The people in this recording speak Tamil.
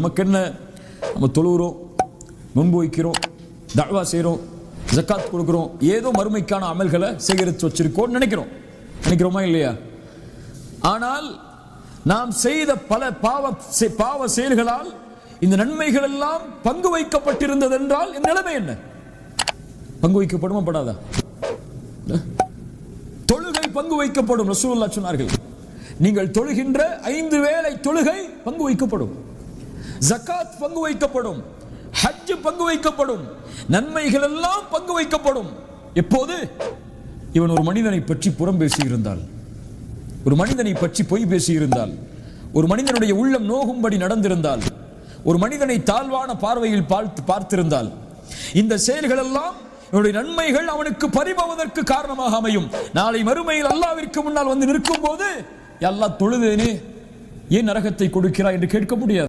நமக்கு என்ன, நம்ம தொழுகிறோம், நோன்பு வைக்கிறோம், தஅவா செய்கிறோம், ஜக்காத் கொடுக்கிறோம், ஏதோ மறுமைக்கான அமல்களை சேகரித்து வச்சிருக்கோம் நினைக்கிறோமா இல்லையா? ஆனால் நாம் செய்த பல பாவ செயல்களால் இந்த நன்மைகள் எல்லாம் பங்கு வைக்கப்பட்டிருந்தது என்றால் என் நிலைமை என்ன? பங்கு வைக்கப்படுமா படாதா? தொழுகை பங்கு வைக்கப்படும். ரசூலுல்லாஹ் சொன்னார்கள், நீங்கள் தொழுகின்ற 5 வேளை தொழுகை பங்கு வைக்கப்படும், ஜகாத் பங்கு வைக்கப்படும், ஹஜ் பங்கு வைக்கப்படும், நன்மைகள் எல்லாம் பங்கு வைக்கப்படும். எப்போது? இவன் ஒரு மனிதனை பற்றி புறம் பேசியிருந்தால், ஒரு மனிதனை பற்றி பொய் பேசியிருந்தால், ஒரு மனிதனுடைய உள்ளம் நோகும்படி நடந்திருந்தால், ஒரு மனிதனை தாழ்வான பார்வையில் பார்த்திருந்தால், இந்த செயல்கள் எல்லாம் இவனுடைய நன்மைகள் அவனுக்கு பறிபோவதற்கு காரணமாக அமையும். நாளை மறுமையில் அல்லாஹ்விற்கு முன்னால் வந்து நிற்கும் போது, அல்லாஹ் தொழுதேனே ஏன் நரகத்தை கொடுக்கிறாய் என்று கேட்க முடியாது.